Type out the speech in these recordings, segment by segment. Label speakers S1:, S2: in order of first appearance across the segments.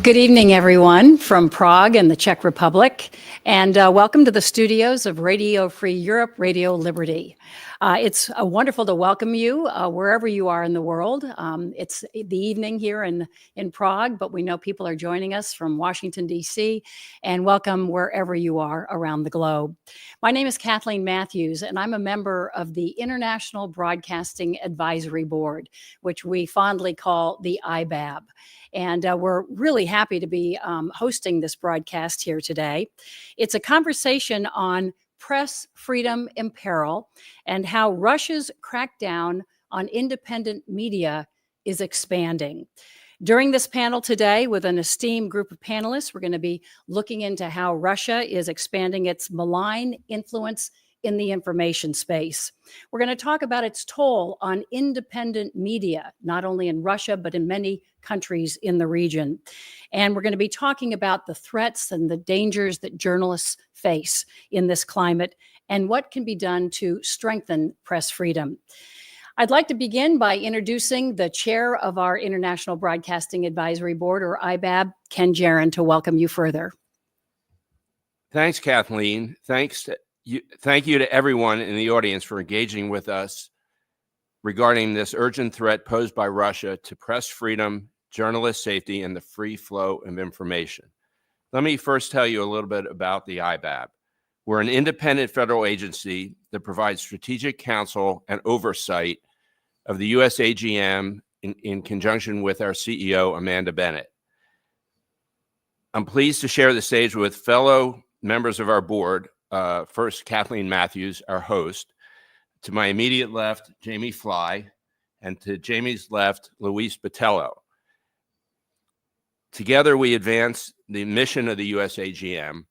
S1: Good evening, everyone, from Prague and the Czech Republic, and welcome to the studios of Radio Free Europe, Radio Liberty. It's wonderful to welcome you wherever you are in the world. It's the evening here in Prague, but we know people are joining us from Washington, D.C., and welcome wherever you are around the globe. My name is Kathleen Matthews, and I'm a member of the International Broadcasting Advisory Board, which we fondly call the IBAB. And we're really happy to be hosting this broadcast here today. It's a conversation on press freedom in peril and how Russia's crackdown on independent media is expanding. During this panel today, with an esteemed group of panelists, we're going to be looking into how Russia is expanding its malign influence in the information space. We're going to talk about its toll on independent media, not only in Russia, but in many countries in the region. And we're going to be talking about the threats and the dangers that journalists face in this climate and what can be done to strengthen press freedom. I'd like to begin by introducing the chair of our International Broadcasting Advisory Board, or IBAB, Ken Jaron, to welcome you further.
S2: Thanks, Kathleen. Thank you to everyone in the audience for engaging with us regarding this urgent threat posed by Russia to press freedom, journalist safety, and the free flow of information. Let me first tell you a little bit about the IBAB. We're an independent federal agency that provides strategic counsel and oversight of the U.S. AGM in conjunction with our CEO, Amanda Bennett. I'm pleased to share the stage with fellow members of our board. First, Kathleen Matthews, our host. To my immediate left, Jamie Fly, and to Jamie's left, Luis Botello. Together, we advance the mission of the U.S. AGM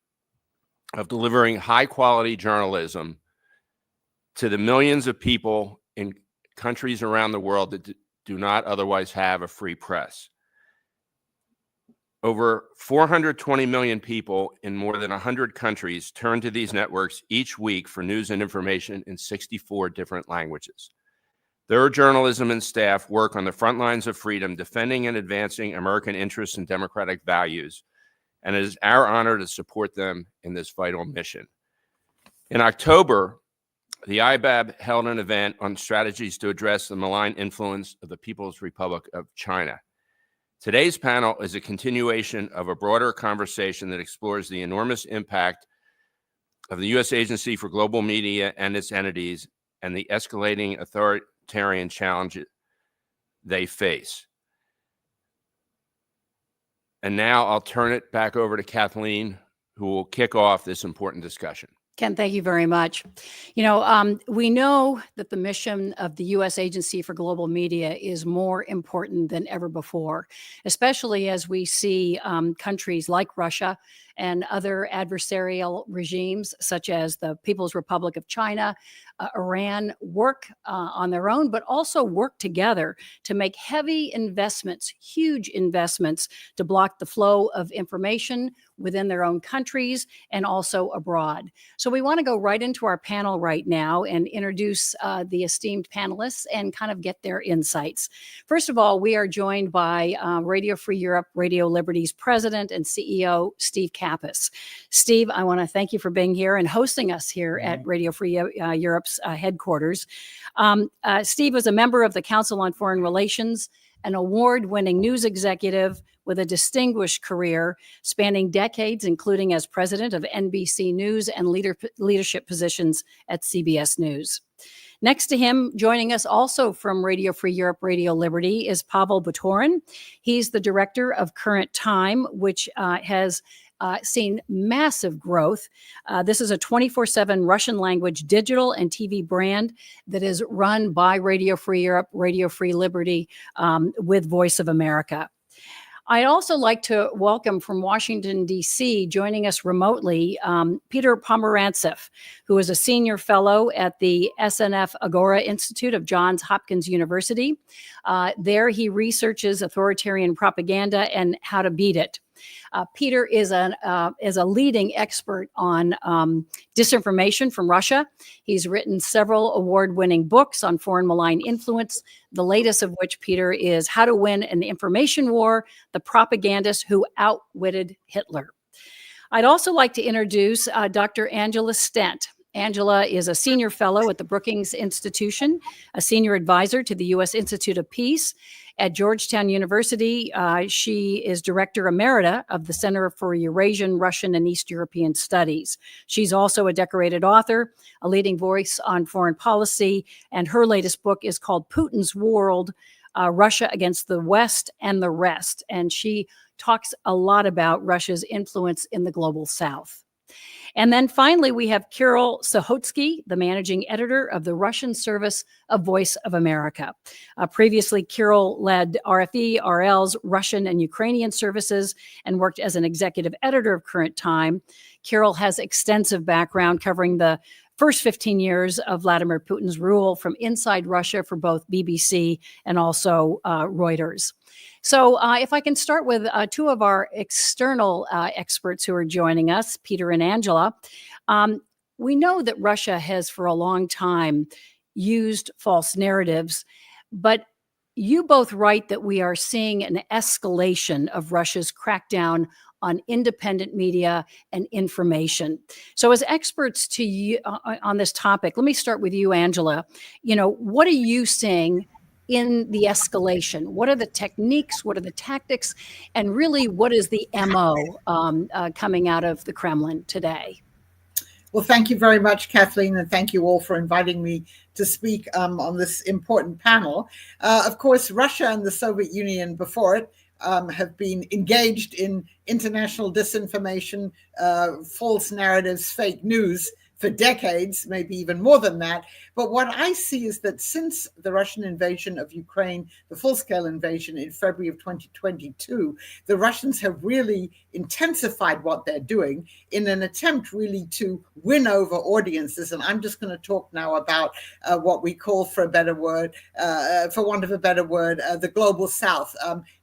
S2: of delivering high-quality journalism to the millions of people in countries around the world that do not otherwise have a free press. Over 420 million people in more than 100 countries turn to these networks each week for news and information in 64 different languages. Their journalism and staff work on the front lines of freedom, defending and advancing American interests and democratic values, and it is our honor to support them in this vital mission. In October, the IBAB held an event on strategies to address the malign influence of the People's Republic of China. Today's panel is a continuation of a broader conversation that explores the enormous impact of the U.S. Agency for Global Media and its entities and the escalating authoritarian challenges they face. And now I'll turn it back over to Kathleen, who will kick off this important discussion.
S1: Ken, thank you very much. You know, we know that the mission of the U.S. Agency for Global Media is more important than ever before, especially as we see countries like Russia and other adversarial regimes, such as the People's Republic of China, Iran, work on their own, but also work together to make heavy investments, huge investments, to block the flow of information within their own countries and also abroad. So we want to go right into our panel right now and introduce the esteemed panelists and kind of get their insights. First of all, we are joined by Radio Free Europe, Radio Liberty's president and CEO, Steve Kappas. Steve, I want to thank you for being here and hosting us here at Radio Free Europe's headquarters. Steve was a member of the Council on Foreign Relations, an award-winning news executive with a distinguished career spanning decades, including as president of NBC News and leadership positions at CBS News. Next to him, joining us also from Radio Free Europe, Radio Liberty, is Pavel Butorin. He's the director of Current Time, which has seen massive growth. This is a 24/7 Russian language digital and TV brand that is run by Radio Free Europe, Radio Free Liberty, with Voice of America. I'd also like to welcome from Washington, D.C., joining us remotely, Peter Pomerantsev, who is a senior fellow at the SNF Agora Institute of Johns Hopkins University. There he researches authoritarian propaganda and how to beat it. Peter is a leading expert on disinformation from Russia. He's written several award-winning books on foreign malign influence, the latest of which, Peter, is How to Win an Information War, The Propagandist Who Outwitted Hitler. I'd also like to introduce Dr. Angela Stent. Angela is a senior fellow at the Brookings Institution, a senior advisor to the U.S. Institute of Peace. At Georgetown University, she is director emerita of the Center for Eurasian, Russian, and East European Studies. She's also a decorated author, a leading voice on foreign policy, and her latest book is called Putin's World, Russia Against the West and the Rest. And she talks a lot about Russia's influence in the global South. And then finally, we have Kirill Sahotsky, the managing editor of the Russian service of Voice of America. Previously, Kirill led RFE, RL's Russian and Ukrainian services and worked as an executive editor of Current Time. Kirill has extensive background covering the first 15 years of Vladimir Putin's rule from inside Russia for both BBC and also Reuters. So if I can start with two of our external experts who are joining us, Peter and Angela. We know that Russia has for a long time used false narratives, but you both write that we are seeing an escalation of Russia's crackdown on independent media and information. So as experts to you on this topic, let me start with you, Angela. What are you seeing in the escalation? What are the techniques? What are the tactics? And really, what is the MO coming out of the Kremlin today?
S3: Well, thank you very much, Kathleen, and thank you all for inviting me to speak on this important panel. Of course, Russia and the Soviet Union before it have been engaged in international disinformation, false narratives, fake news for decades, maybe even more than that. But what I see is that since the Russian invasion of Ukraine, the full-scale invasion in February of 2022, the Russians have really intensified what they're doing in an attempt really to win over audiences. And I'm just going to talk now about what we call, for want of a better word, the global South.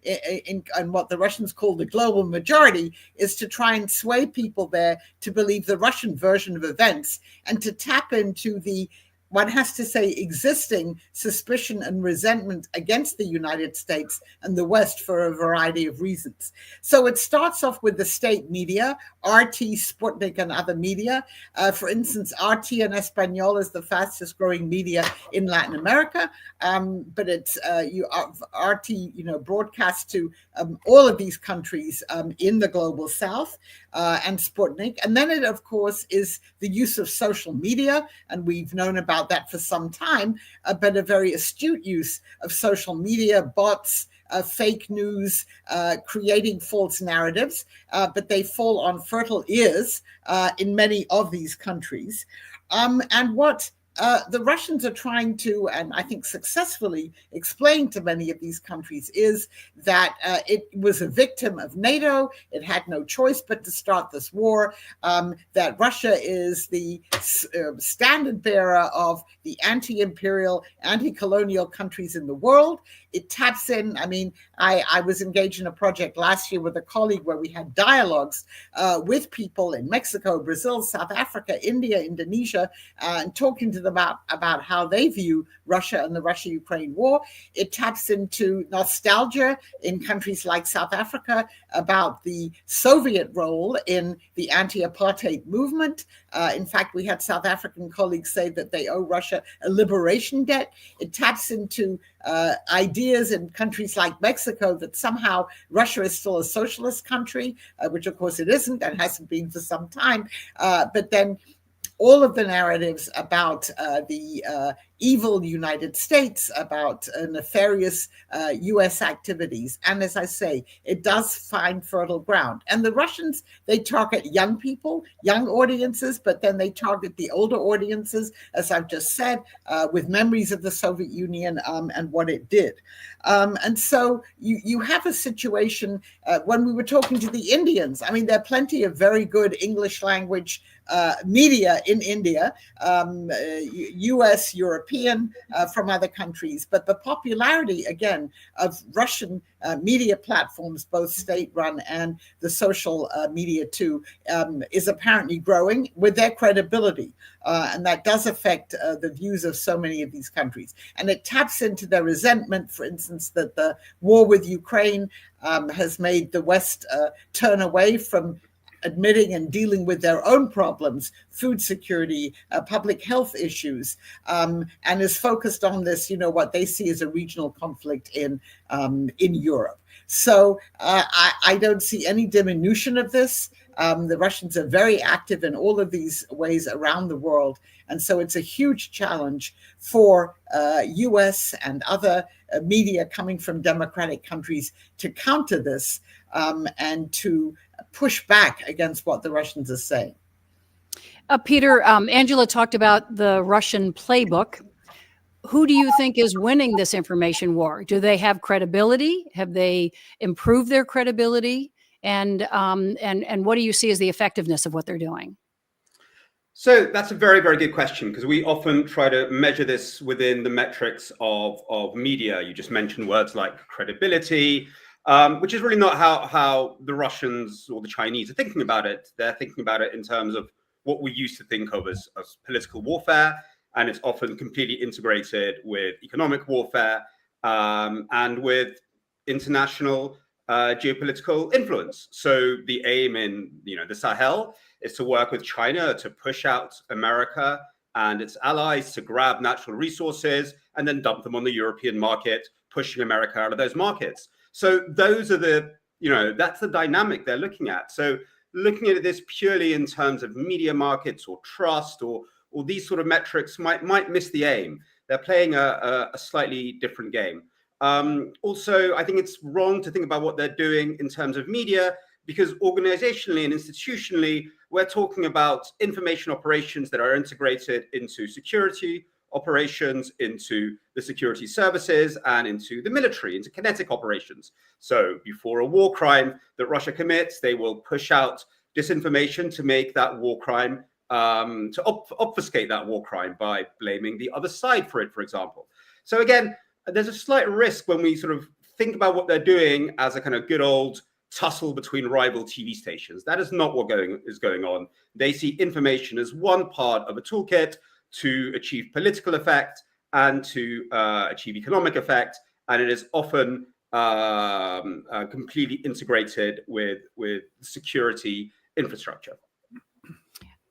S3: And what the Russians call the global majority is to try and sway people there to believe the Russian version of events and to tap into the, one has to say, existing suspicion and resentment against the United States and the West for a variety of reasons. So it starts off with the state media, RT, Sputnik, and other media. For instance, RT in Espanol is the fastest growing media in Latin America, but it's RT, broadcast to all of these countries in the global South, and Sputnik. And then it, of course, is the use of social media, and we've known about that for some time, but a very astute use of social media, bots, fake news, creating false narratives, but they fall on fertile ears in many of these countries. And what the Russians are trying to, and I think successfully, explain to many of these countries is that it was a victim of NATO. It had no choice but to start this war, that Russia is the standard bearer of the anti-imperial, anti-colonial countries in the world. It taps in, I was engaged in a project last year with a colleague where we had dialogues with people in Mexico, Brazil, South Africa, India, Indonesia, and talking to them about how they view Russia and the Russia-Ukraine war. It taps into nostalgia in countries like South Africa about the Soviet role in the anti-apartheid movement. In fact, we had South African colleagues say that they owe Russia a liberation debt. It taps into ideas in countries like Mexico that somehow Russia is still a socialist country, which of course it isn't and hasn't been for some time. But then all of the narratives about the evil United States, about nefarious U.S. activities. And as I say, it does find fertile ground. And the Russians, they target young people, young audiences, but then they target the older audiences, as I've just said, with memories of the Soviet Union and what it did. And so you have a situation when we were talking to the Indians. There are plenty of very good English language media in India, US, European, from other countries. But the popularity, again, of Russian media platforms, both state-run and the social media too, is apparently growing with their credibility. And that does affect the views of so many of these countries. And it taps into their resentment, for instance, that the war with Ukraine has made the West turn away from admitting and dealing with their own problems, food security, public health issues, and is focused on this, what they see as a regional conflict in Europe. So I don't see any diminution of this. The Russians are very active in all of these ways around the world. And so it's a huge challenge for US and other media coming from democratic countries to counter this and to push back against what the Russians are saying.
S1: Peter, Angela talked about the Russian playbook. Who do you think is winning this information war? Do they have credibility? Have they improved their credibility? And what do you see as the effectiveness of what they're doing?
S4: So that's a very, very good question, because we often try to measure this within the metrics of media. You just mentioned words like credibility, which is really not how the Russians or the Chinese are thinking about it. They're thinking about it in terms of what we used to think of as political warfare, and it's often completely integrated with economic warfare and with international geopolitical influence. So the aim in the Sahel is to work with China to push out America and its allies to grab natural resources and then dump them on the European market, pushing America out of those markets. So those are that's the dynamic they're looking at. So looking at this purely in terms of media markets or trust or these sort of metrics might miss the aim. They're playing a slightly different game. Also, I think it's wrong to think about what they're doing in terms of media, because organizationally and institutionally, we're talking about information operations that are integrated into security operations, into the security services, and into the military, into kinetic operations. So before a war crime that Russia commits, they will push out disinformation to make that war crime, to obfuscate that war crime by blaming the other side for it, for example. So again, there's a slight risk when we sort of think about what they're doing as a kind of good old tussle between rival TV stations. That is not what is going on. They see information as one part of a toolkit to achieve political effect and to achieve economic effect, and it is often completely integrated with security infrastructure.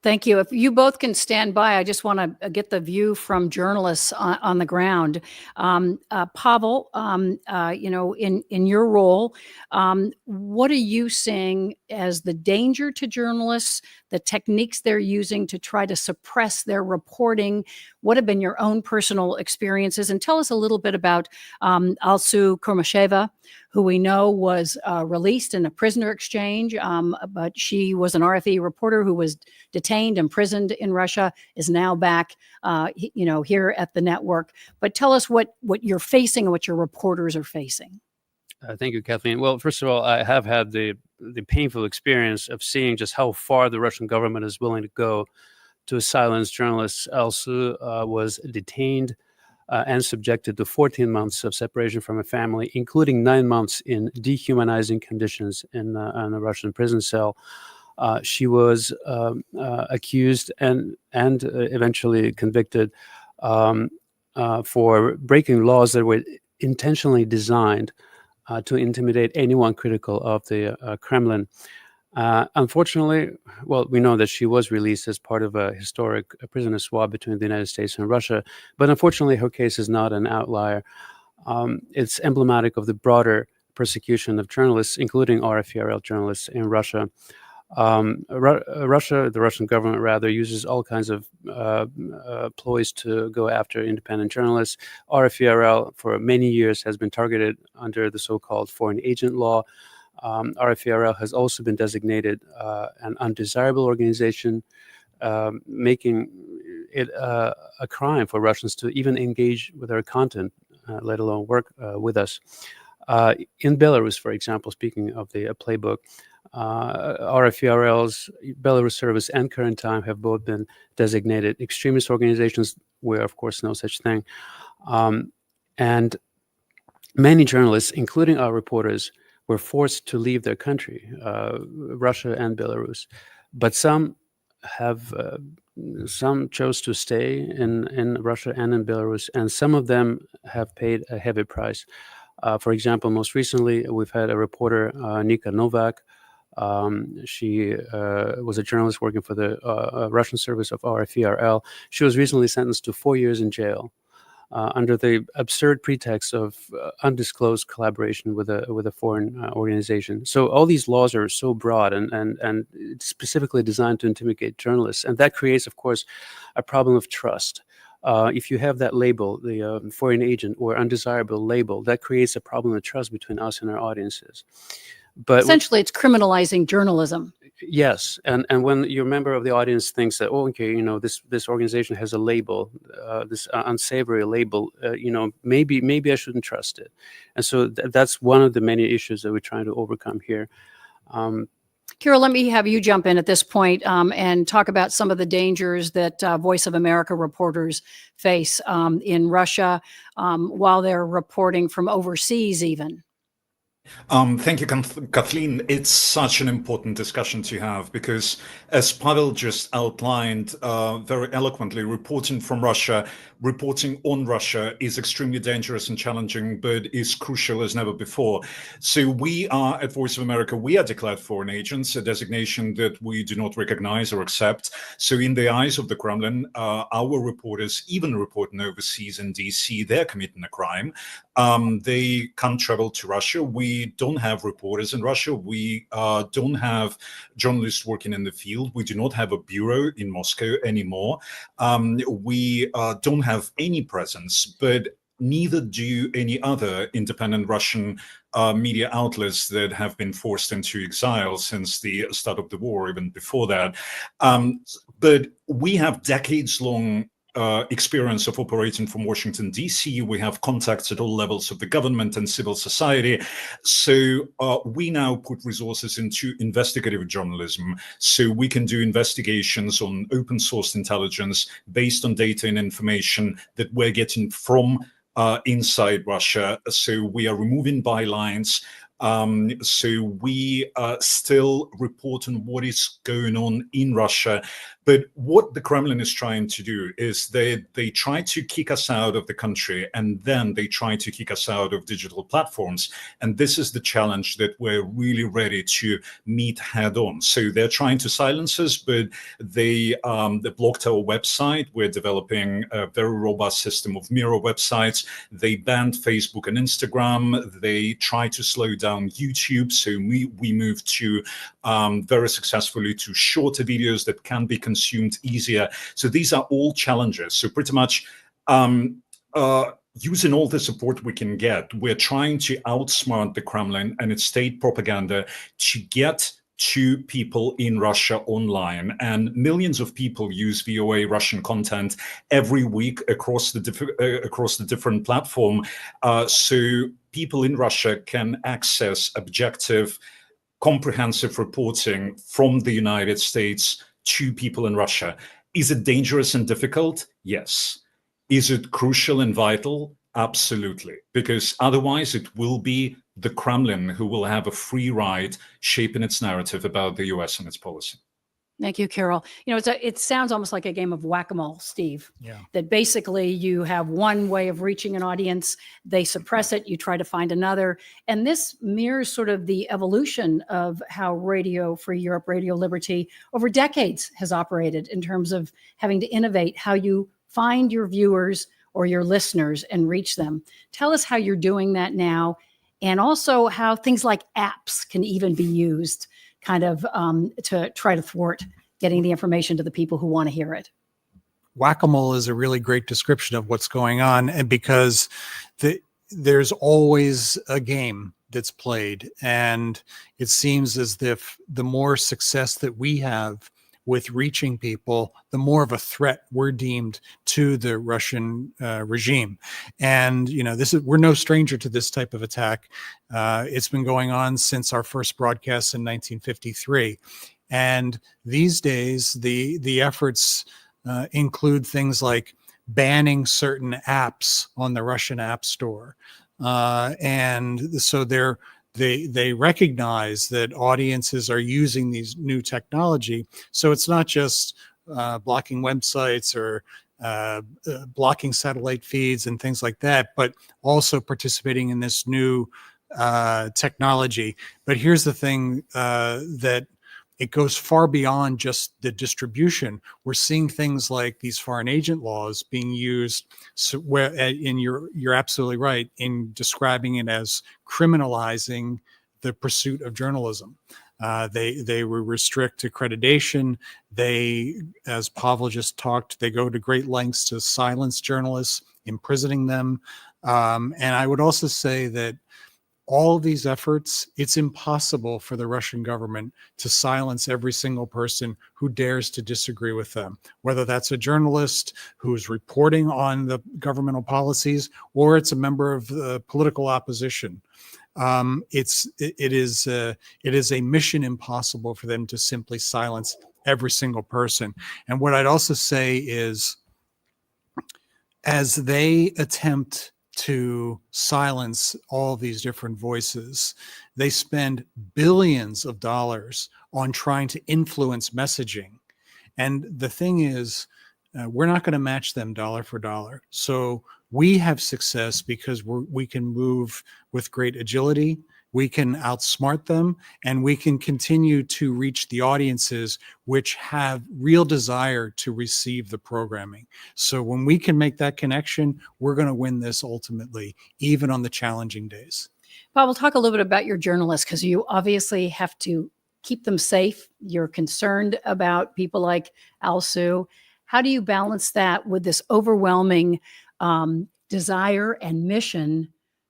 S1: Thank you. If you both can stand by, I just want to get the view from journalists on the ground. Pavel, in your role, what are you seeing as the danger to journalists, the techniques they're using to try to suppress their reporting? What have been your own personal experiences? And tell us a little bit about Alsu Kurmasheva, who we know was released in a prisoner exchange, but she was an RFE reporter who was detained, imprisoned in Russia, is now back, here at the network. But tell us what you're facing and what your reporters are facing.
S5: Thank you, Kathleen. Well, first of all, I have had the painful experience of seeing just how far the Russian government is willing to go to silence journalists. Alsu was detained and subjected to 14 months of separation from her family, including 9 months in dehumanizing conditions in a Russian prison cell. She was accused and eventually convicted for breaking laws that were intentionally designed to intimidate anyone critical of the Kremlin. Unfortunately, we know that she was released as part of a historic prisoner swap between the United States and Russia, but unfortunately her case is not an outlier. It's emblematic of the broader persecution of journalists, including RFE journalists in Russia. The Russian government rather uses all kinds of ploys to go after independent journalists. RFE for many years has been targeted under the so-called foreign agent law. RFE has also been designated an undesirable organization, making it a crime for Russians to even engage with our content, let alone work with us. In Belarus, for example, speaking of the playbook, RFERL's Belarus service and Current Time have both been designated extremist organizations, where, of course, no such thing. And many journalists, including our reporters, were forced to leave their country, Russia and Belarus. But some chose to stay in Russia and in Belarus, and some of them have paid a heavy price. For example, most recently, we've had a reporter, Nika Novak. She was a journalist working for the Russian service of RFERL. She was recently sentenced to 4 years in jail under the absurd pretext of undisclosed collaboration with a foreign organization. So all these laws are so broad and specifically designed to intimidate journalists, and that creates, of course, a problem of trust. If you have that label, the foreign agent or undesirable label, that creates a problem of trust between us and our audiences. But
S1: essentially, it's criminalizing journalism.
S5: Yes, and when your member of the audience thinks that, oh, okay, this organization has a label, this unsavory label, maybe I shouldn't trust it, and so that's one of the many issues that we're trying to overcome here.
S1: Kirill, let me have you jump in at this point and talk about some of the dangers that Voice of America reporters face in Russia while they're reporting from overseas, even.
S6: Thank you, Kathleen. It's such an important discussion to have because, as Peril just outlined very eloquently, reporting from Russia, reporting on Russia is extremely dangerous and challenging, but is crucial as never before. So we are, at Voice of America, we are declared foreign agents, a designation that we do not recognize or accept. So in the eyes of the Kremlin, our reporters, even reporting overseas in DC, they're committing a crime. They can't travel to Russia. We don't have reporters in Russia. We don't have journalists working in the field. We do not have a bureau in Moscow anymore. We don't have any presence, but neither do any other independent Russian media outlets that have been forced into exile since the start of the war, even before that. But we have decades-long experience of operating from Washington, D.C. We have contacts at all levels of the government and civil society. So we now put resources into investigative journalism. So we can do investigations on open source intelligence based on data and information that we're getting from inside Russia. So we are removing bylines. So we still report on what is going on in Russia. But what the Kremlin is trying to do is they try to kick us out of the country, and then they try to kick us out of digital platforms. And this is the challenge that we're really ready to meet head on. So they're trying to silence us, but they blocked our website. We're developing a very robust system of mirror websites. They banned Facebook and Instagram. They try to slow down YouTube. So we moved to very successfully to shorter videos that can be consumed easier. So these are all challenges. So pretty much using all the support we can get, we're trying to outsmart the Kremlin and its state propaganda to get to people in Russia online. And millions of people use VOA Russian content every week across the different platform. So people in Russia can access objective, comprehensive reporting from the United States to people in Russia. Is it dangerous and difficult? Yes. Is it crucial and vital? Absolutely. Because otherwise it will be the Kremlin who will have a free ride shaping its narrative about the US and its policy.
S1: Thank you, Kirill. It sounds almost like a game of whack-a-mole, Steve.
S7: Yeah.
S1: That basically you have one way of reaching an audience, they suppress it, you try to find another. And this mirrors sort of the evolution of how Radio Free Europe, Radio Liberty over decades has operated in terms of having to innovate how you find your viewers or your listeners and reach them. Tell us how you're doing that now, and also how things like apps can even be used kind of to try to thwart getting the information to the people who want to hear it.
S7: Whack-a-mole is a really great description of what's going on, and because there's always a game that's played, and it seems as if the more success that we have with reaching people, the more of a threat we're deemed to the Russian regime. And we're no stranger to this type of attack. It's been going on since our first broadcast in 1953. And these days, the efforts include things like banning certain apps on the Russian Appstore. And so they recognize that audiences are using these new technology. So it's not just blocking websites or blocking satellite feeds and things like that, but also participating in this new technology. But here's the thing, that it goes far beyond just the distribution. We're seeing things like these foreign agent laws being used, you're absolutely right in describing it as criminalizing the pursuit of journalism. They restrict accreditation. They, as Pavel just talked, they go to great lengths to silence journalists, imprisoning them. And I would also say that all of these efforts, it's impossible for the Russian government to silence every single person who dares to disagree with them, whether that's a journalist who is reporting on the governmental policies, or it's a member of the political opposition. It is a mission impossible for them to simply silence every single person. And what I'd also say is, as they attempt to silence all these different voices, they spend billions of dollars on trying to influence messaging. And the thing is, we're not going to match them dollar for dollar. So we have success because we can move with great agility. We can outsmart them, and we can continue to reach the audiences which have real desire to receive the programming. So when we can make that connection, we're going to win this ultimately, even on the challenging days.
S1: Bob, we'll talk a little bit about your journalists, because you obviously have to keep them safe. You're concerned about people like Alsu. How do you balance that with this overwhelming desire and mission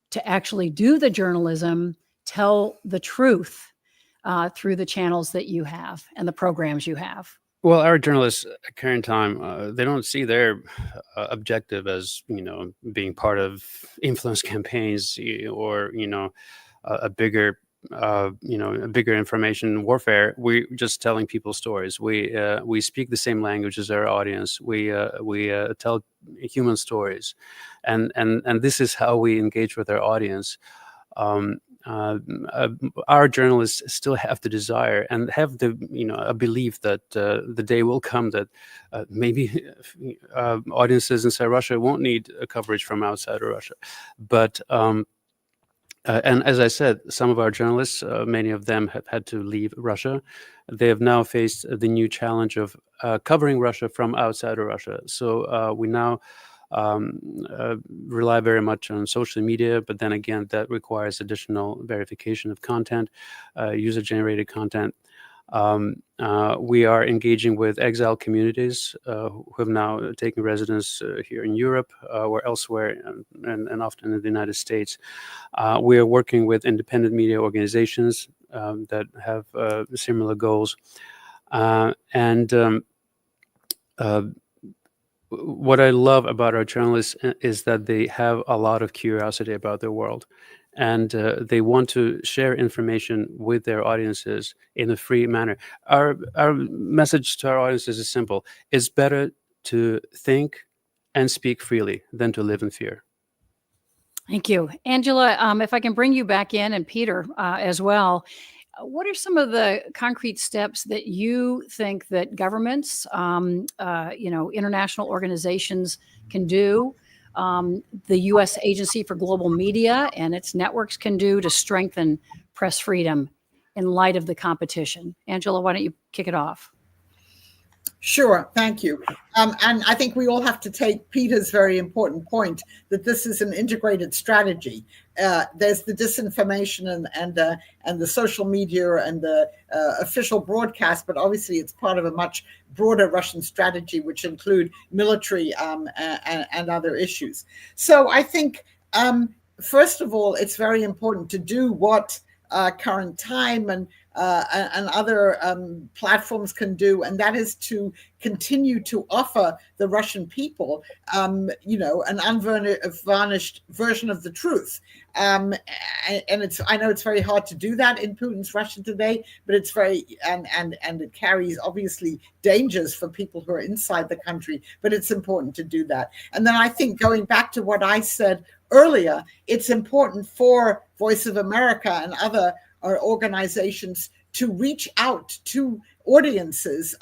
S1: to actually do the journalism, tell the truth through the channels that you have and the programs you have?
S5: Well, our journalists at current time, they don't see their objective as, being part of influence campaigns or, a bigger information warfare. We're just telling people stories. We speak the same language as our audience. We tell human stories, and this is how we engage with our audience. Our journalists still have the desire and have the a belief that the day will come that maybe audiences inside Russia won't need coverage from outside of Russia, but and as I said, some of our journalists, many of them have had to leave Russia. They have now faced the new challenge of covering Russia from outside of Russia. So we now rely very much on social media, but then again, that requires additional verification of content, user-generated content. We are engaging with exile communities who have now taken residence here in Europe or elsewhere, and often in the United States. We are working with independent media organizations that have similar goals. What I love about our journalists is that they have a lot of curiosity about their world, and they want to share information with their audiences in a free manner. Our message to our audiences is simple. It's better to think and speak freely than to live in fear.
S1: Thank you. Angela, if I can bring you back in, and Peter as well, what are some of the concrete steps that you think that governments, international organizations can do, the U.S. Agency for Global Media and its networks can do to strengthen press freedom in light of the competition? Angela, why don't you kick it off?
S3: Sure, thank you. And I think we all have to take Peter's very important point that this is an integrated strategy. There's the disinformation and the social media and the official broadcast, but obviously it's part of a much broader Russian strategy, which include military and other issues. So I think, first of all, it's very important to do what current time and and other platforms can do, and that is to continue to offer the Russian people, an unvarnished version of the truth. And I know it's very hard to do that in Putin's Russia today, but it's very, and it carries obviously dangers for people who are inside the country, but it's important to do that. And then I think, going back to what I said earlier, it's important for Voice of America and other organizations to reach out to audiences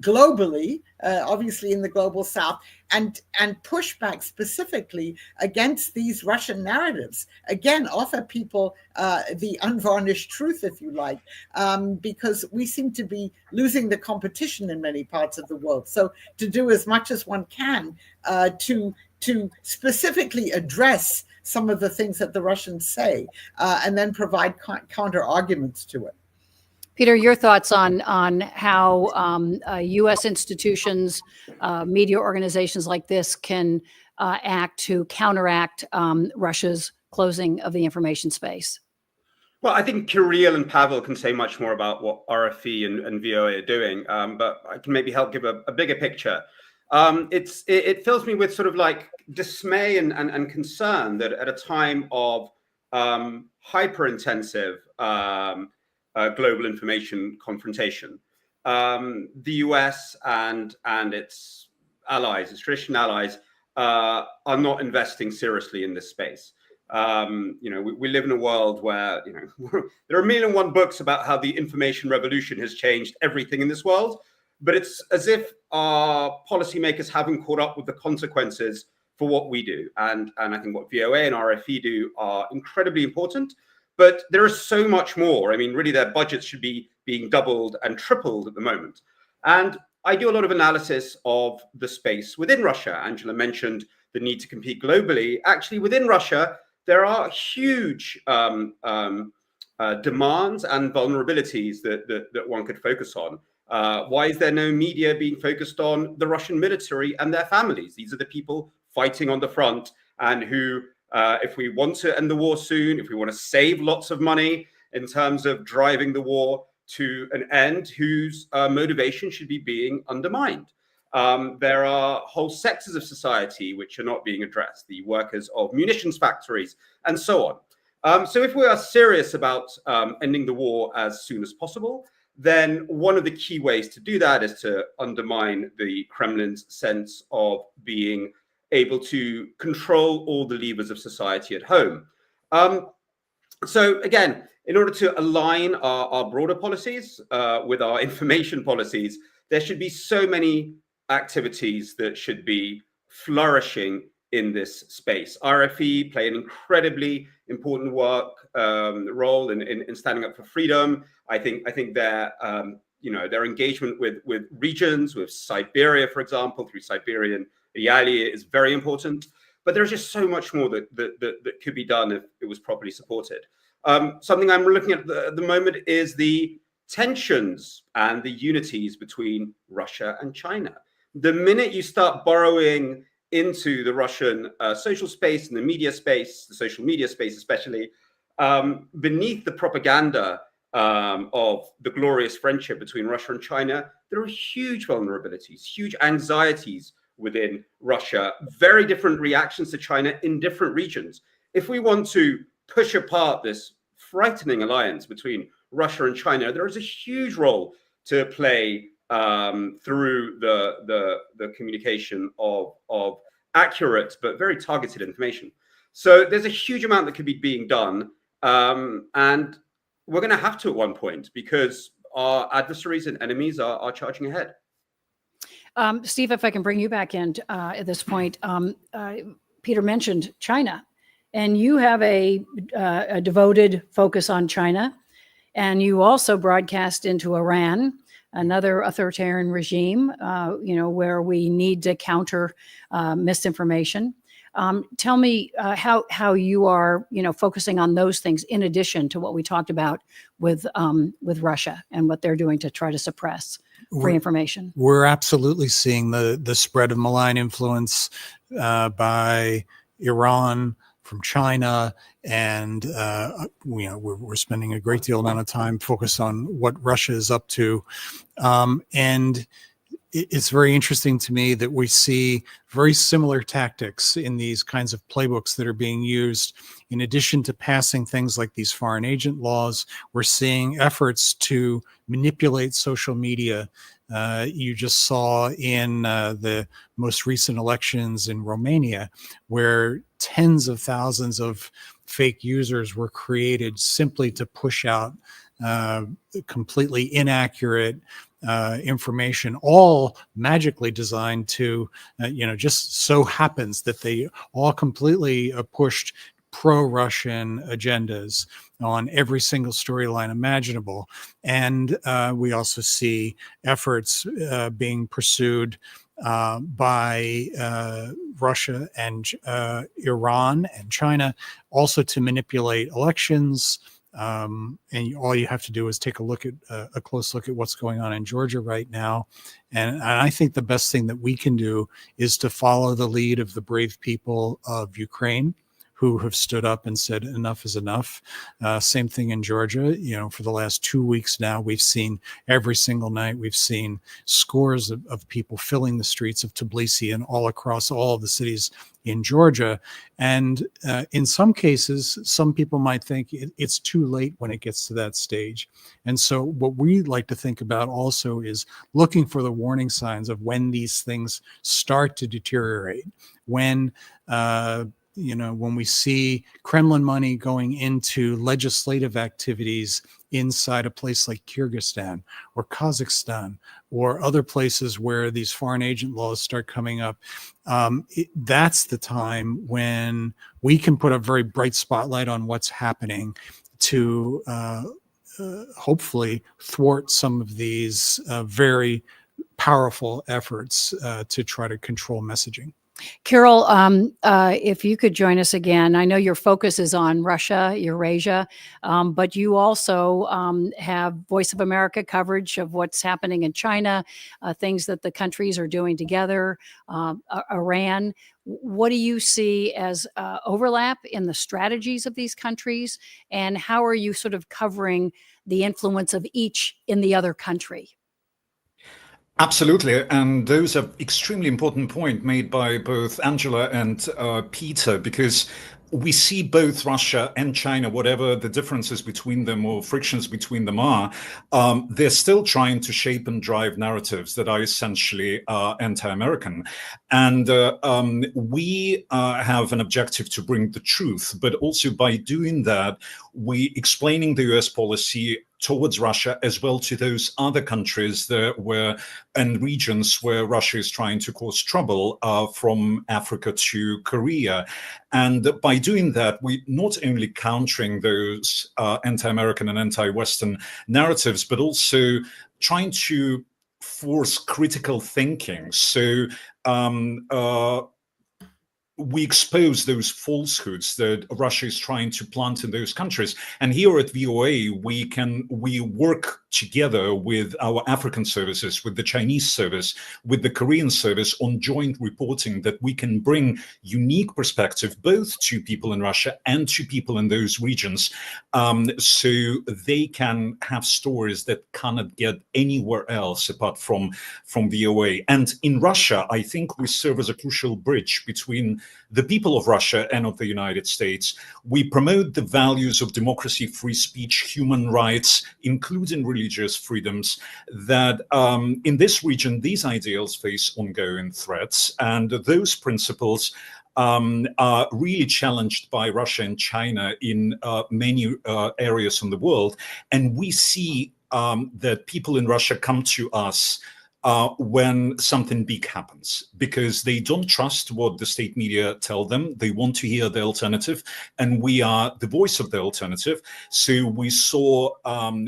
S3: globally, obviously in the global South, and push back specifically against these Russian narratives. Again, offer people the unvarnished truth, if you like, because we seem to be losing the competition in many parts of the world. So to do as much as one can to specifically address some of the things that the Russians say, and then provide counter arguments to it.
S1: Peter, your thoughts on how U.S. institutions, media organizations like this can act to counteract Russia's closing of the information space?
S4: Well, I think Peril and Pavel can say much more about what RFE and VOA are doing, but I can maybe help give a bigger picture. It fills me with sort of like dismay and concern that at a time of hyper-intensive global information confrontation, the US and its allies, its traditional allies, are not investing seriously in this space. We live in a world where there are 1,000,001 books about how the information revolution has changed everything in this world, but it's as if our policymakers haven't caught up with the consequences for what we do. And I think what VOA and RFE do are incredibly important. But there is so much more. I mean, really, their budgets should be being doubled and tripled at the moment. And I do a lot of analysis of the space within Russia. Angela mentioned the need to compete globally. Actually, within Russia, there are huge demands and vulnerabilities that one could focus on. Why is there no media being focused on the Russian military and their families? These are the people fighting on the front and who, if we want to end the war soon, if we want to save lots of money in terms of driving the war to an end, whose motivation should be being undermined. There are whole sectors of society which are not being addressed, the workers of munitions factories and so on. So if we are serious about ending the war as soon as possible, then one of the key ways to do that is to undermine the Kremlin's sense of being able to control all the levers of society at home. So again, in order to align our broader policies with our information policies, there should be so many activities that should be flourishing in this space. RFE play an incredibly important role in standing up for freedom. I think their engagement with regions, with Siberia, for example, through Siberian Realia is very important. But there's just so much more that could be done if it was properly supported. Something I'm looking at the moment is the tensions and the unities between Russia and China. The minute you start borrowing into the Russian social space and the media space, the social media space especially, beneath the propaganda of the glorious friendship between Russia and China, there are huge vulnerabilities, huge anxieties within Russia, very different reactions to China in different regions. If we want to push apart this frightening alliance between Russia and China, there is a huge role to play through the communication of accurate but very targeted information. So there's a huge amount that could be being done, and we're going to have to at one point because our adversaries and enemies are charging ahead.
S1: Steve, if I can bring you back in at this point, Peter mentioned China, and you have a devoted focus on China, and you also broadcast into Iran, another authoritarian regime, where we need to counter misinformation. Tell me how you are, focusing on those things in addition to what we talked about with Russia and what they're doing to try to suppress free information.
S7: We're absolutely seeing the spread of malign influence by Iran from China, and we're spending a great deal amount of time focused on what Russia is up to, and it's very interesting to me that we see very similar tactics in these kinds of playbooks that are being used. In addition to passing things like these foreign agent laws, we're seeing efforts to manipulate social media. You just saw in the most recent elections in Romania, where tens of thousands of fake users were created simply to push out completely inaccurate information, all magically designed to, just so happens that they all completely pushed pro-Russian agendas on every single storyline imaginable. And we also see efforts being pursued by Russia and Iran and China, also to manipulate elections. And all you have to do is take a close look at what's going on in Georgia right now. And I think the best thing that we can do is to follow the lead of the brave people of Ukraine, who have stood up and said enough is enough. Same thing in Georgia. For the last 2 weeks now, we've seen every single night, we've seen scores of people filling the streets of Tbilisi and all across all of the cities in Georgia. And in some cases, some people might think it's too late when it gets to that stage. And so what we like to think about also is looking for the warning signs of when these things start to deteriorate, when we see Kremlin money going into legislative activities inside a place like Kyrgyzstan or Kazakhstan or other places where these foreign agent laws start coming up, that's the time when we can put a very bright spotlight on what's happening to hopefully thwart some of these very powerful efforts to try to control messaging.
S1: Carol, if you could join us again. I know your focus is on Russia, Eurasia, but you also have Voice of America coverage of what's happening in China, things that the countries are doing together, Iran. What do you see as overlap in the strategies of these countries, and how are you sort of covering the influence of each in the other country?
S6: Absolutely, and those are extremely important point made by both Angela and Peter, because we see both Russia and China, whatever the differences between them or frictions between them are, they're still trying to shape and drive narratives that are essentially anti-American. And we have an objective to bring the truth, but also by doing that, we explaining the US policy towards Russia as well to those other countries and regions where Russia is trying to cause trouble, from Africa to Korea. And by doing that, we not only countering those anti-American and anti-Western narratives, but also trying to force critical thinking. So we expose those falsehoods that Russia is trying to plant in those countries. And here at VOA, we work together with our African services, with the Chinese service, with the Korean service on joint reporting that we can bring unique perspective both to people in Russia and to people in those regions, so they can have stories that cannot get anywhere else apart from VOA. And in Russia, I think we serve as a crucial bridge between the people of Russia and of the United States. We promote the values of democracy, free speech, human rights, including religious freedoms, that in this region, these ideals face ongoing threats. And those principles are really challenged by Russia and China in many areas in the world. And we see that people in Russia come to us when something big happens, because they don't trust what the state media tell them. They want to hear the alternative, and we are the voice of the alternative. So we saw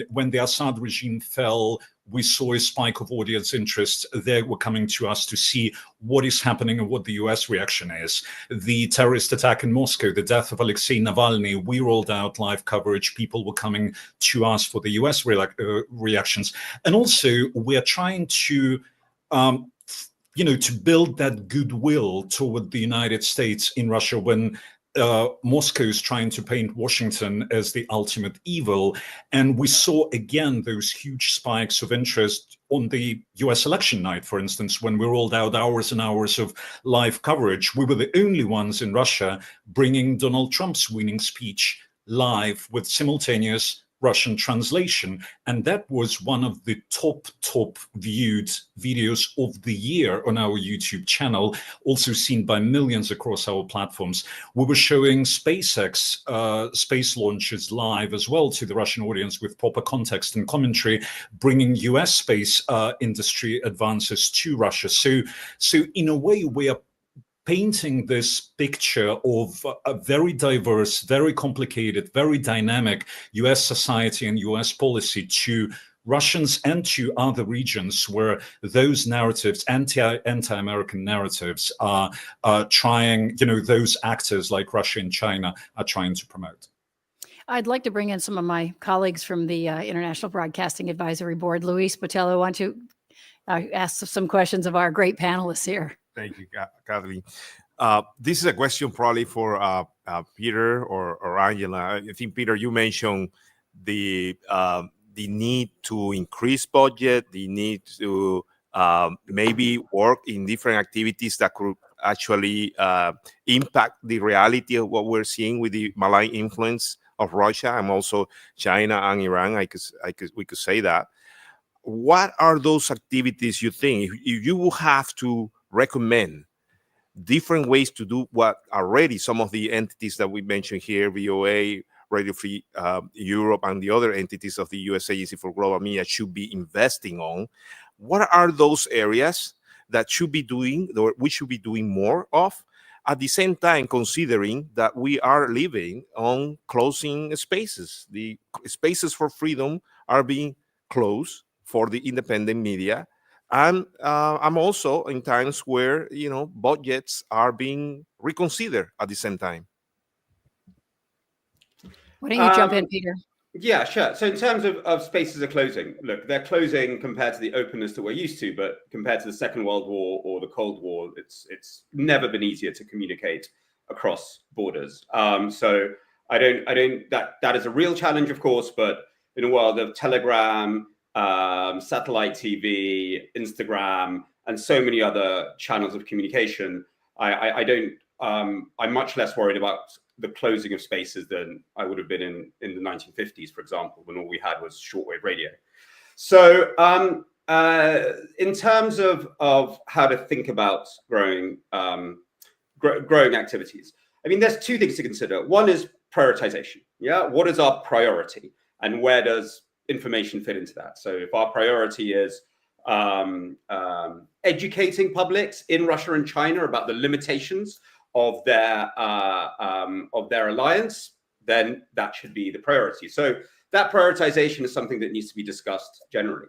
S6: when the Assad regime fell, we saw a spike of audience interest. They were coming to us to see what is happening and what the US reaction is. The terrorist attack in Moscow, the death of Alexei Navalny, we rolled out live coverage. People were coming to us for the US reactions. And also we're trying to, to build that goodwill toward the United States in Russia when Moscow is trying to paint Washington as the ultimate evil. And we saw again those huge spikes of interest on the US election night, for instance, when we rolled out hours and hours of live coverage. We were the only ones in Russia bringing Donald Trump's winning speech live with simultaneous Russian translation. And that was one of the top viewed videos of the year on our YouTube channel, also seen by millions across our platforms. We were showing SpaceX space launches live as well to the Russian audience with proper context and commentary, bringing US space industry advances to Russia. So in a way, we are painting this picture of a very diverse, very complicated, very dynamic US society and US policy to Russians and to other regions where those narratives, anti-American narratives are trying, those actors like Russia and China are trying to promote.
S1: I'd like to bring in some of my colleagues from the International Broadcasting Advisory Board. Luis Botello, want to ask some questions of our great panelists here?
S8: Thank you, Kathleen. This is a question probably for Peter or Angela. I think, Peter, you mentioned the need to increase budget, the need to maybe work in different activities that could actually impact the reality of what we're seeing with the malign influence of Russia and also China and Iran. We could say that. What are those activities you think, if you will have to recommend different ways to do what already some of the entities that we mentioned here, VOA, Radio Free Europe, and the other entities of the U.S. Agency for Global Media should be investing on? What are those areas that should be doing, or we should be doing more of? At the same time, considering that we are living on closing spaces. The spaces for freedom are being closed for the independent media. And I'm also in times where, budgets are being reconsidered at the same time.
S1: Why don't you jump in, Peter?
S4: Yeah, sure. So in terms of spaces are closing, look, they're closing compared to the openness that we're used to, but compared to the Second World War or the Cold War, it's never been easier to communicate across borders. So I don't that is a real challenge, of course, but in a world of Telegram, satellite TV, Instagram, and so many other channels of communication, I'm much less worried about the closing of spaces than I would have been in the 1950s, for example, when all we had was shortwave radio. So in terms of how to think about growing activities, I mean, there's two things to consider. One is prioritization. Yeah, what is our priority, and where does information fit into that? So if our priority is educating publics in Russia and China about the limitations of their alliance, then that should be the priority. So that prioritization is something that needs to be discussed generally.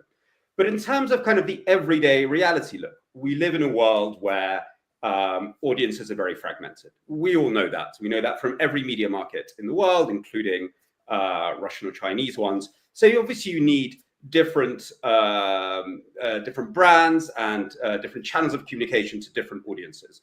S4: But in terms of kind of the everyday reality, look, we live in a world where audiences are very fragmented. We all know that. We know that from every media market in the world, including Russian or Chinese ones. So obviously you need different brands and different channels of communication to different audiences.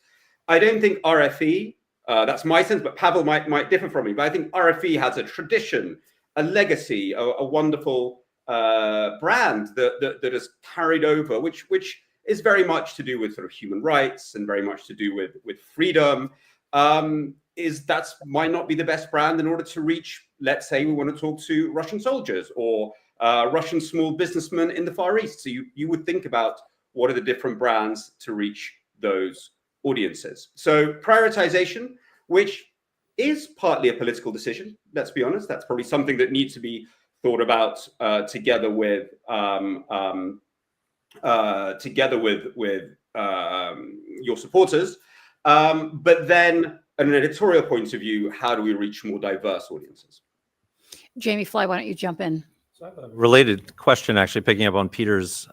S4: I don't think RFE, that's my sense, but Pavel might differ from me, but I think RFE has a tradition, a legacy, a wonderful brand that is carried over, which is very much to do with sort of human rights and very much to do with freedom. That might not be the best brand in order to reach, let's say we want to talk to Russian soldiers or Russian small businessmen in the Far East. So you would think about what are the different brands to reach those audiences. So prioritization, which is partly a political decision, let's be honest, that's probably something that needs to be thought about together with your supporters. But then at an editorial point of view, how do we reach more diverse audiences?
S1: Jamie Fly, why don't you jump in?
S9: So I have a related question, actually, picking up on Peter's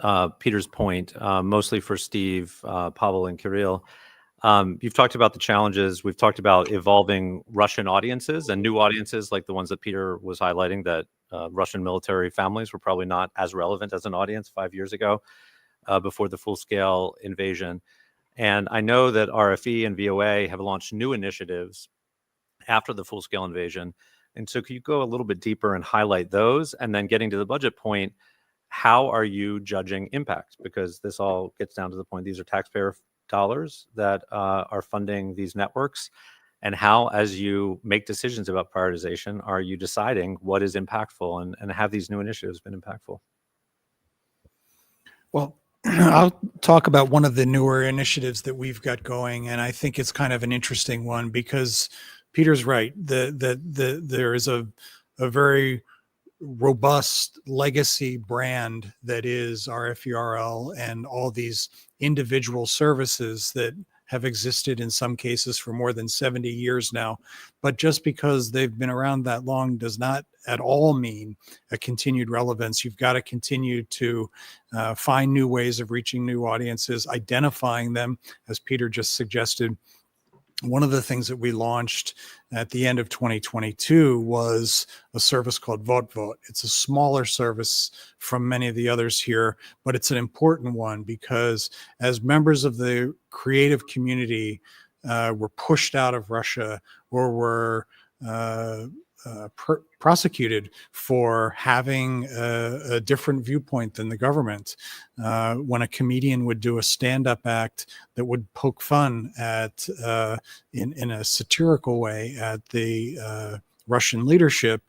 S9: point, mostly for Steve, Pavel, and Peril. You've talked about the challenges. We've talked about evolving Russian audiences and new audiences like the ones that Peter was highlighting, that Russian military families were probably not as relevant as an audience 5 years ago before the full-scale invasion. And I know that RFE and VOA have launched new initiatives. after the full-scale invasion. And so could you go a little bit deeper and highlight those? And then getting to the budget point, how are you judging impact? Because this all gets down to the point, these are taxpayer dollars that are funding these networks. And how, as you make decisions about prioritization, are you deciding what is impactful, and have these new initiatives been impactful?
S7: Well, I'll talk about one of the newer initiatives that we've got going, and I think it's kind of an interesting one because Peter's right. There is a very robust legacy brand that is RFERL and all these individual services that have existed in some cases for more than 70 years now. But just because they've been around that long does not at all mean a continued relevance. You've got to continue to find new ways of reaching new audiences, identifying them, as Peter just suggested. One of the things that we launched at the end of 2022 was a service called VotVot. It's a smaller service from many of the others here, but it's an important one because as members of the creative community were pushed out of Russia or were prosecuted for having a different viewpoint than the government. When a comedian would do a stand-up act that would poke fun at, in a satirical way, at the Russian leadership,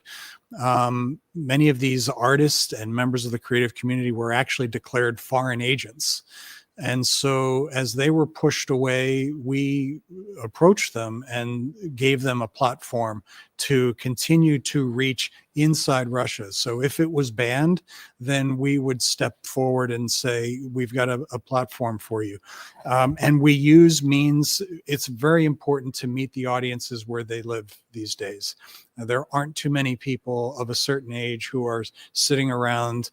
S7: many of these artists and members of the creative community were actually declared foreign agents. And so as they were pushed away, we approached them and gave them a platform to continue to reach inside Russia. So if it was banned, then we would step forward and say, we've got a platform for you. And we use means, it's very important to meet the audiences where they live these days. Now, there aren't too many people of a certain age who are sitting around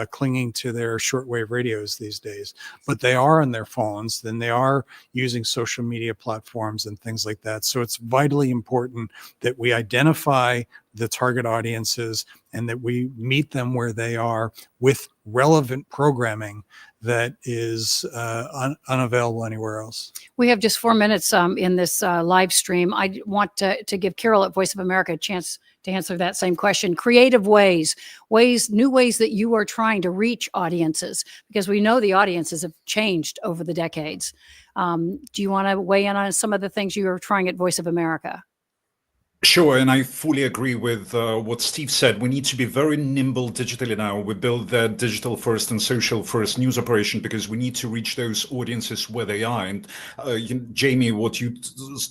S7: clinging to their shortwave radios these days, but they are on their phones, then they are using social media platforms and things like that. So it's vitally important that we identify the target audiences and that we meet them where they are with relevant programming that is unavailable anywhere else.
S1: We have just 4 minutes in this live stream. I want to give Carol at Voice of America a chance to answer that same question. Creative ways, new ways that you are trying to reach audiences, because we know the audiences have changed over the decades. Do you want to weigh in on some of the things you are trying at Voice of America?
S6: Sure, and I fully agree with what Steve said. We need to be very nimble digitally now. We build that digital first and social first news operation because we need to reach those audiences where they are. And Jamie, what you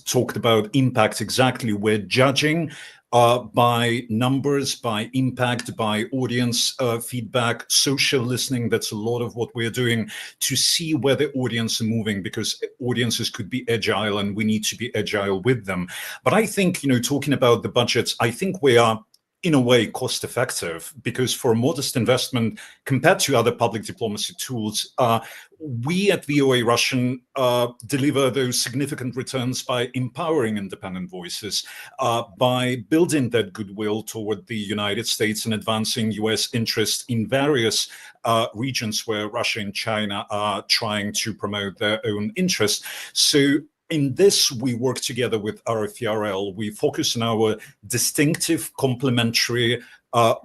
S6: talked about impact, exactly. We're judging by numbers, by impact, by audience feedback, social listening. That's a lot of what we're doing to see where the audience are moving, because audiences could be agile and we need to be agile with them. But I think, talking about the budgets, I think we are in a way cost effective, because for a modest investment compared to other public diplomacy tools, we at VOA Russian deliver those significant returns by empowering independent voices, by building that goodwill toward the United States and advancing US interest in various regions where Russia and China are trying to promote their own interests. So in this, we work together with RFERL. We focus on our distinctive complementary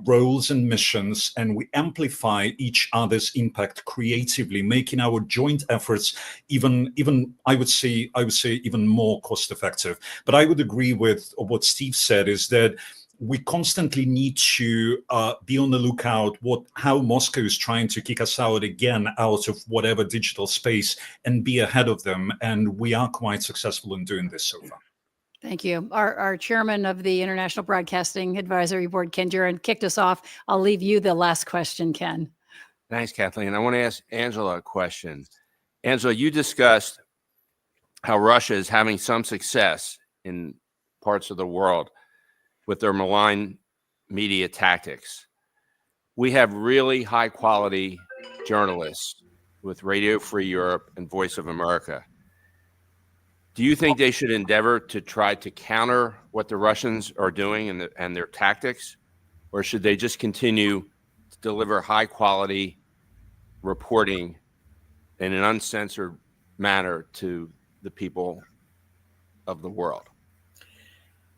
S6: roles and missions, and we amplify each other's impact creatively, making our joint efforts even I would say even more cost effective. But I would agree with what Steve said, is that we constantly need to be on the lookout how Moscow is trying to kick us out again out of whatever digital space and be ahead of them. And we are quite successful in doing this so far.
S1: Thank you. Our chairman of the International Broadcasting Advisory Board, Ken Duran, kicked us off. I'll leave you the last question, Ken.
S2: Thanks, Kathleen. I want to ask Angela a question. Angela, you discussed how Russia is having some success in parts of the world with their malign media tactics. We have really high quality journalists with Radio Free Europe and Voice of America. Do you think they should endeavor to try to counter what the Russians are doing and their tactics, or should they just continue to deliver high quality reporting in an uncensored manner to the people of the world?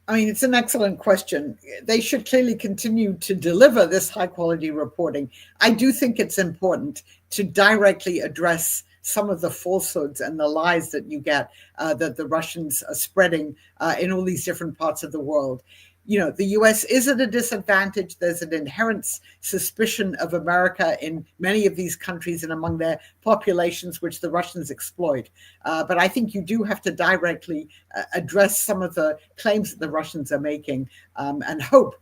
S3: I mean, it's an excellent question. They should clearly continue to deliver this high quality reporting. I do think it's important to directly address some of the falsehoods and the lies that you get that the Russians are spreading in all these different parts of the world. You know, the US is at a disadvantage. There's an inherent suspicion of America in many of these countries and among their populations, which the Russians exploit. But I think you do have to directly address some of the claims that the Russians are making and hope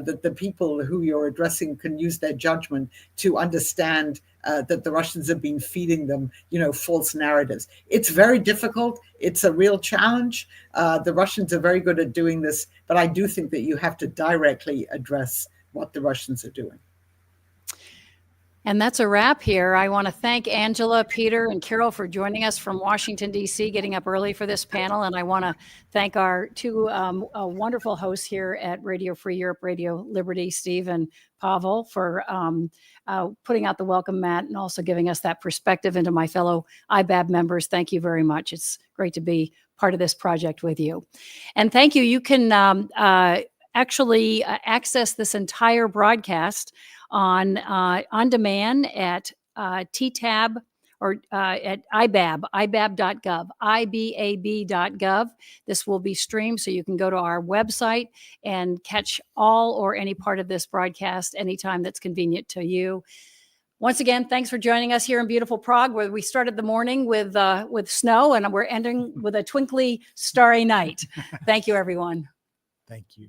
S3: that the people who you're addressing can use their judgment to understand that the Russians have been feeding them, you know, false narratives. It's very difficult. It's a real challenge. The Russians are very good at doing this, but I do think that you have to directly address what the Russians are doing.
S1: And that's a wrap here. I want to thank Angela, Peter, and Carol for joining us from Washington, D.C., getting up early for this panel. And I want to thank our two wonderful hosts here at Radio Free Europe, Radio Liberty, Steve and Pavel, for putting out the welcome mat and also giving us that perspective into my fellow IBAB members. Thank you very much. It's great to be part of this project with you. And thank you. You can actually access this entire broadcast on demand at TTAB or at IBAB, ibab.gov, IBAB.gov. This will be streamed, so you can go to our website and catch all or any part of this broadcast anytime that's convenient to you. Once again, thanks for joining us here in beautiful Prague, where we started the morning with snow and we're ending with a twinkly, starry night. Thank you, everyone.
S7: Thank you.